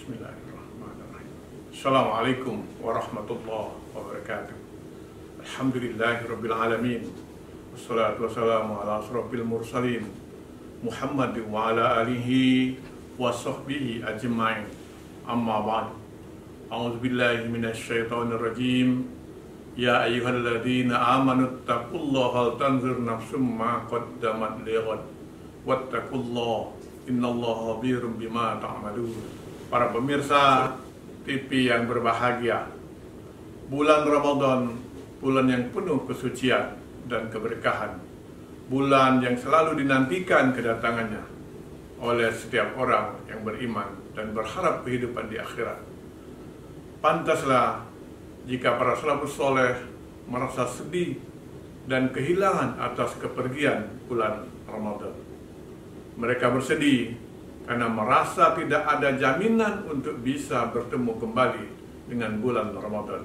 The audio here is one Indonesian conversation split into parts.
Bismillahirrahmanirrahim. Assalamualaikum warahmatullahi wabarakatuh. Alhamdulillahirabbil alamin. Wassalatu wassalamu ala asrofil mursalin Muhammad wa ala alihi wa sahbihi ajma'in. Amma ba'd. A'udzubillahi minasyaitonir rajim. Ya ayyuhalladzina amanu taqullaha wal tanzur nafsum ma qaddamat lighad. Wattaqullaha innallaha khabirum bima ta'malun. Para pemirsa TV yang berbahagia, bulan Ramadan, bulan yang penuh kesucian dan keberkahan, bulan yang selalu dinantikan kedatangannya oleh setiap orang yang beriman dan berharap kehidupan di akhirat. Pantaslah jika para salafus soleh merasa sedih dan kehilangan atas kepergian bulan Ramadan. Mereka bersedih karena merasa tidak ada jaminan untuk bisa bertemu kembali dengan bulan Ramadan.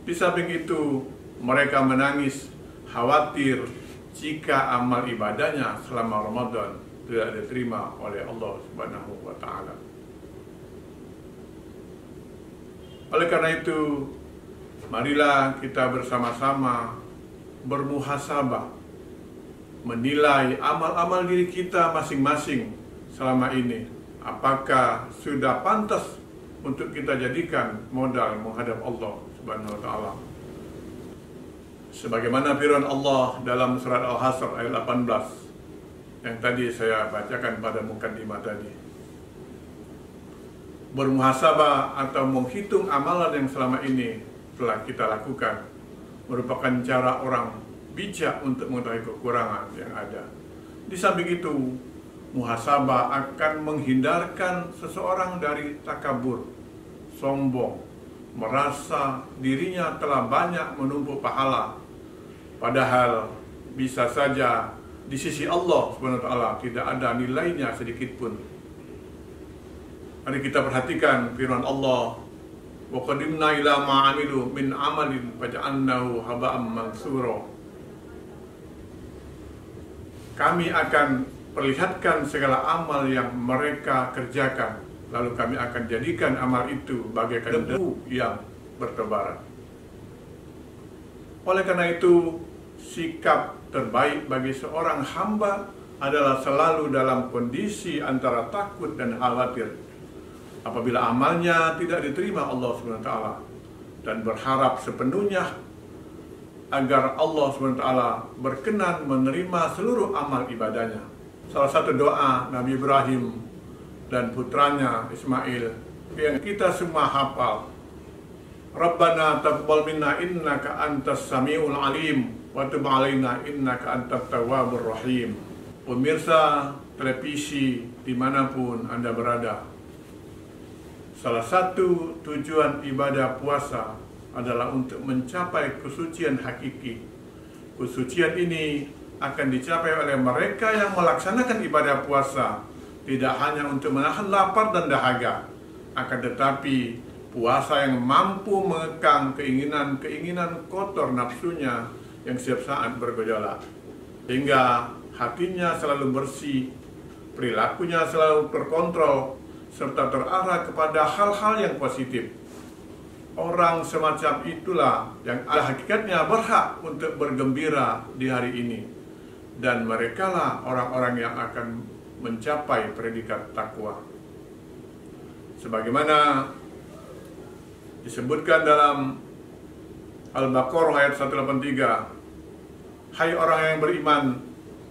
Di samping itu, mereka menangis khawatir jika amal ibadahnya selama Ramadan tidak diterima oleh Allah Subhanahu wa Ta'ala. Oleh karena itu, marilah kita bersama-sama bermuhasabah, menilai amal-amal diri kita masing-masing selama ini. Apakah sudah pantas untuk kita jadikan modal menghadap Allah Subhanahu wa Ta'ala? Sebagaimana firman Allah dalam surat Al-Hasr ayat 18 yang tadi saya bacakan pada mukaddimah tadi. Bermuhasabah atau menghitung amalan yang selama ini telah kita lakukan merupakan cara orang bijak untuk mengetahui kekurangan yang ada. Di samping itu, muhasabah akan menghindarkan seseorang dari takabur, sombong, merasa dirinya telah banyak menumpuk pahala, padahal bisa saja di sisi Allah Subhanahu wa Ta'ala tidak ada nilainya sedikit pun. Mari kita perhatikan firman Allah, wa qadimna ila ma 'amilu min 'amalin faj'alnahu haba'an mansura. Kami akan perlihatkan segala amal yang mereka kerjakan, lalu kami akan jadikan amal itu bagaikan debu yang bertebaran. Oleh karena itu, sikap terbaik bagi seorang hamba adalah selalu dalam kondisi antara takut dan khawatir apabila amalnya tidak diterima Allah SWT, dan berharap sepenuhnya agar Allah SWT berkenan menerima seluruh amal ibadahnya. Salah satu doa Nabi Ibrahim dan putranya Ismail yang kita semua hafal, Rabbana taqabbal minna innaka antas samiul alim wa tub alaina innaka antat tawwabur rahim. Pemirsa televisi dimanapun Anda berada, salah satu tujuan ibadah puasa adalah untuk mencapai kesucian hakiki. Kesucian ini akan dicapai oleh mereka yang melaksanakan ibadah puasa tidak hanya untuk menahan lapar dan dahaga, akan tetapi puasa yang mampu mengekang keinginan-keinginan kotor nafsunya yang setiap saat bergejolak, hingga hatinya selalu bersih, perilakunya selalu terkontrol, serta terarah kepada hal-hal yang positif. Orang semacam itulah yang hakikatnya berhak untuk bergembira di hari ini, dan merekalah orang-orang yang akan mencapai predikat takwa. Sebagaimana disebutkan dalam Al-Baqarah ayat 183, hai orang yang beriman,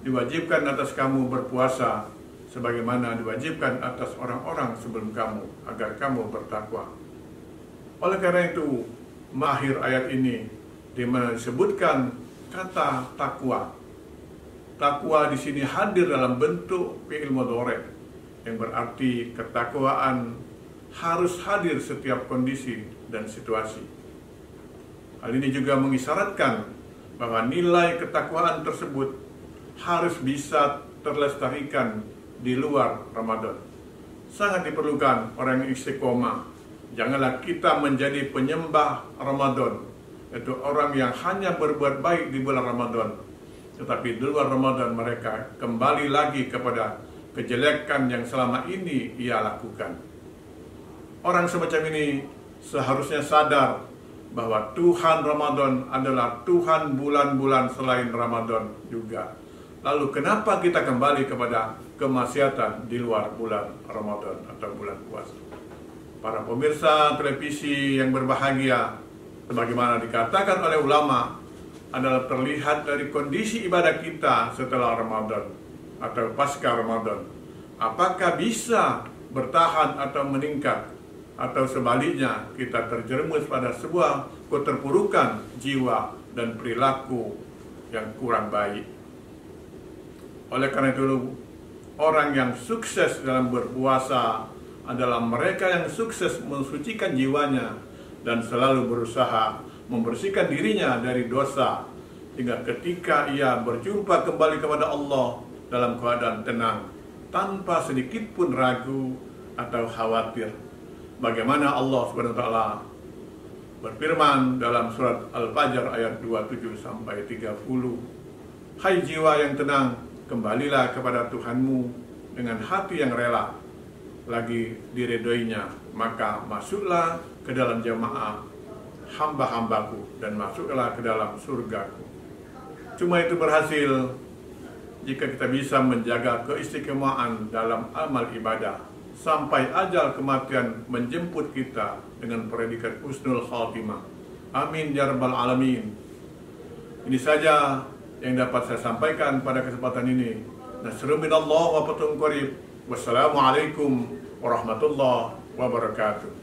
diwajibkan atas kamu berpuasa sebagaimana diwajibkan atas orang-orang sebelum kamu, agar kamu bertakwa. Oleh karena itu, mahir ayat ini disebutkan kata takwa. Takwa di sini hadir dalam bentuk fi'il mudhari', yang berarti ketakwaan harus hadir setiap kondisi dan situasi. Hal ini juga mengisyaratkan bahwa nilai ketakwaan tersebut harus bisa terlestarikan di luar Ramadan. Sangat diperlukan orang yang istiqomah. Janganlah kita menjadi penyembah Ramadan, yaitu orang yang hanya berbuat baik di bulan Ramadan, tetapi di luar Ramadan mereka kembali lagi kepada kejelekan yang selama ini ia lakukan. Orang semacam ini seharusnya sadar bahwa Tuhan Ramadan adalah Tuhan bulan-bulan selain Ramadan juga. Lalu kenapa kita kembali kepada kemaksiatan di luar bulan Ramadan atau bulan puasa? Para pemirsa televisi yang berbahagia, sebagaimana dikatakan oleh ulama, adalah terlihat dari kondisi ibadah kita setelah Ramadan atau pasca Ramadan. Apakah bisa bertahan atau meningkat, atau sebaliknya kita terjerumus pada sebuah keterpurukan jiwa dan perilaku yang kurang baik. Oleh karena itu, orang yang sukses dalam berpuasa adalah mereka yang sukses mensucikan jiwanya dan selalu berusaha membersihkan dirinya dari dosa, hingga ketika ia berjumpa kembali kepada Allah dalam keadaan tenang, tanpa sedikit pun ragu atau khawatir. Bagaimana Allah SWT berfirman dalam surat Al-Fajr ayat 27-30, "Hai jiwa yang tenang, kembalilah kepada Tuhanmu dengan hati yang rela, lagi diridhoinya, maka masuklah ke dalam jamaah hamba-hambaku dan masuklah ke dalam surgaku." Cuma itu berhasil jika kita bisa menjaga keistiqomahan dalam amal ibadah sampai ajal kematian menjemput kita dengan predikat husnul khatimah. Amin ya rabbal alamin. Ini saja yang dapat saya sampaikan pada kesempatan ini. Nasrun minallah wa fathun qarib. Wassalamualaikum warahmatullahi wabarakatuh.